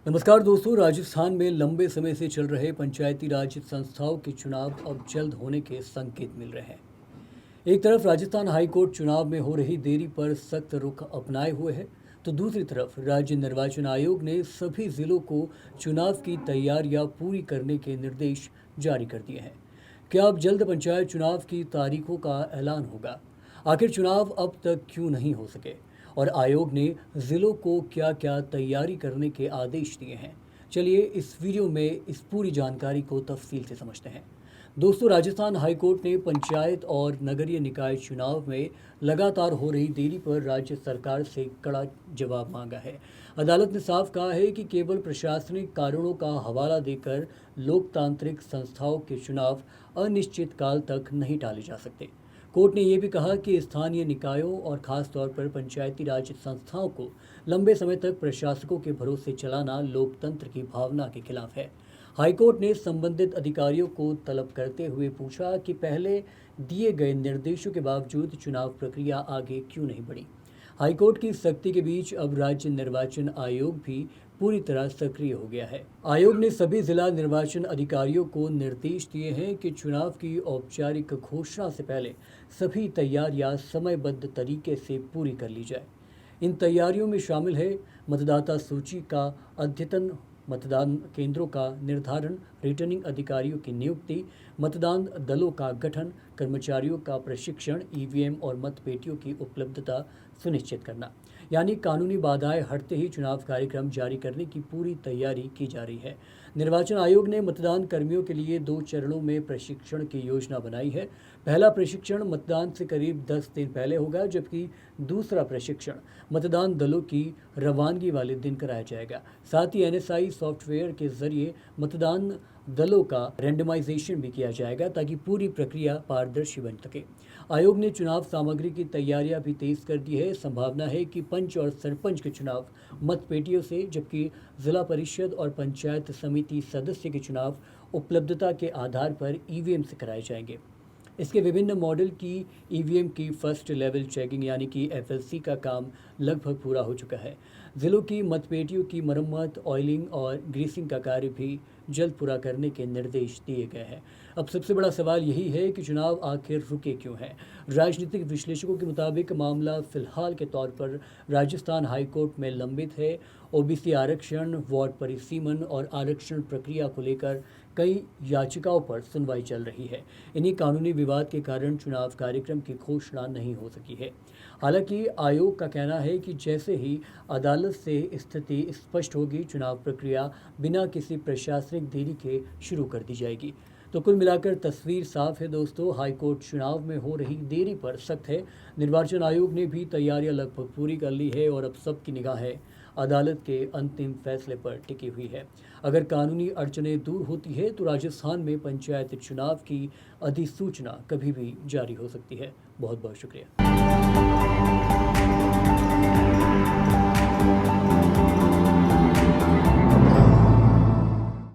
नमस्कार दोस्तों। राजस्थान में लंबे समय से चल रहे पंचायती राज संस्थाओं के चुनाव अब जल्द होने के संकेत मिल रहे हैं। एक तरफ राजस्थान हाई कोर्ट चुनाव में हो रही देरी पर सख्त रुख अपनाए हुए है, तो दूसरी तरफ राज्य निर्वाचन आयोग ने सभी जिलों को चुनाव की तैयारियां पूरी करने के निर्देश जारी कर दिए हैं। क्या अब जल्द पंचायत चुनाव की तारीखों का ऐलान होगा? आखिर चुनाव अब तक क्यों नहीं हो सके और आयोग ने जिलों को क्या क्या तैयारी करने के आदेश दिए हैं? चलिए इस वीडियो में इस पूरी जानकारी को तफसील से समझते हैं। दोस्तों, राजस्थान हाईकोर्ट ने पंचायत और नगरीय निकाय चुनाव में लगातार हो रही देरी पर राज्य सरकार से कड़ा जवाब मांगा है। अदालत ने साफ कहा है कि केवल प्रशासनिक कारणों का हवाला देकर लोकतांत्रिक संस्थाओं के चुनाव अनिश्चित काल तक नहीं टाले जा सकते। कोर्ट ने यह भी कहा कि स्थानीय निकायों और खास तौर पर पंचायती राज संस्थाओं को लंबे समय तक प्रशासकों के भरोसे चलाना लोकतंत्र की भावना के खिलाफ है। हाईकोर्ट ने संबंधित अधिकारियों को तलब करते हुए पूछा कि पहले दिए गए निर्देशों के बावजूद चुनाव प्रक्रिया आगे क्यों नहीं बढ़ी। हाईकोर्ट की सख्ती के बीच अब राज्य निर्वाचन आयोग भी पूरी तरह सक्रिय हो गया है। आयोग ने सभी जिला निर्वाचन अधिकारियों को निर्देश दिए हैं कि चुनाव की औपचारिक घोषणा से पहले सभी तैयारियां समयबद्ध तरीके से पूरी कर ली जाए। इन तैयारियों में शामिल है मतदाता सूची का अद्यतन, मतदान केंद्रों का निर्धारण, रिटर्निंग अधिकारियों की नियुक्ति, मतदान दलों का गठन, कर्मचारियों का प्रशिक्षण, ईवीएम और मतपेटियों की उपलब्धता सुनिश्चित करना। यानी कानूनी बाधाएं हटते ही चुनाव कार्यक्रम जारी करने की पूरी तैयारी की जा रही है। निर्वाचन आयोग ने मतदान कर्मियों के लिए 2 चरणों में प्रशिक्षण की योजना बनाई है। पहला प्रशिक्षण मतदान से करीब 10 दिन पहले होगा, जबकि दूसरा प्रशिक्षण मतदान दलों की रवानगी वाले दिन कराया जाएगा। साथ ही एनएसआई सॉफ्टवेयर के जरिए मतदान दलों का रैंडमाइजेशन भी किया जाएगा ताकि पूरी प्रक्रिया पारदर्शी बन सके। आयोग ने चुनाव सामग्री की तैयारियां भी तेज कर दी है। संभावना है कि पंच और सरपंच के चुनाव मतपेटियों से, जबकि जिला परिषद और पंचायत समिति सदस्य के चुनाव उपलब्धता के आधार पर ईवीएम से कराए जाएंगे। इसके विभिन्न मॉडल की ईवीएम की फर्स्ट लेवल चेकिंग यानी कि एफएलसी का काम लगभग पूरा हो चुका है। जिलों की मतपेटियों की मरम्मत, ऑयलिंग और ग्रीसिंग का कार्य भी जल्द पूरा करने के निर्देश दिए गए हैं। अब सबसे बड़ा सवाल यही है कि चुनाव आखिर रुके क्यों हैं। राजनीतिक विश्लेषकों के मुताबिक मामला फिलहाल के तौर पर राजस्थान हाईकोर्ट में लंबित है। ओबीसी आरक्षण, वार्ड परिसीमन और आरक्षण प्रक्रिया को लेकर कई याचिकाओं पर सुनवाई चल रही है। इन्हीं कानूनी विवाद के कारण चुनाव कार्यक्रम की घोषणा नहीं हो सकी है। हालांकि आयोग का कहना है कि जैसे ही अदालत से स्थिति स्पष्ट होगी, चुनाव प्रक्रिया बिना किसी प्रशासनिक देरी के शुरू कर दी जाएगी। तो कुल मिलाकर तस्वीर साफ है दोस्तों। हाईकोर्ट चुनाव में हो रही देरी पर सख्त है। निर्वाचन आयोग ने भी तैयारियां लगभग पूरी कर ली है और अब सबकी निगाहें अदालत के अंतिम फैसले पर टिकी हुई है। अगर कानूनी अड़चनें दूर होती है तो राजस्थान में पंचायत चुनाव की अधिसूचना कभी भी जारी हो सकती है। बहुत बहुत शुक्रिया।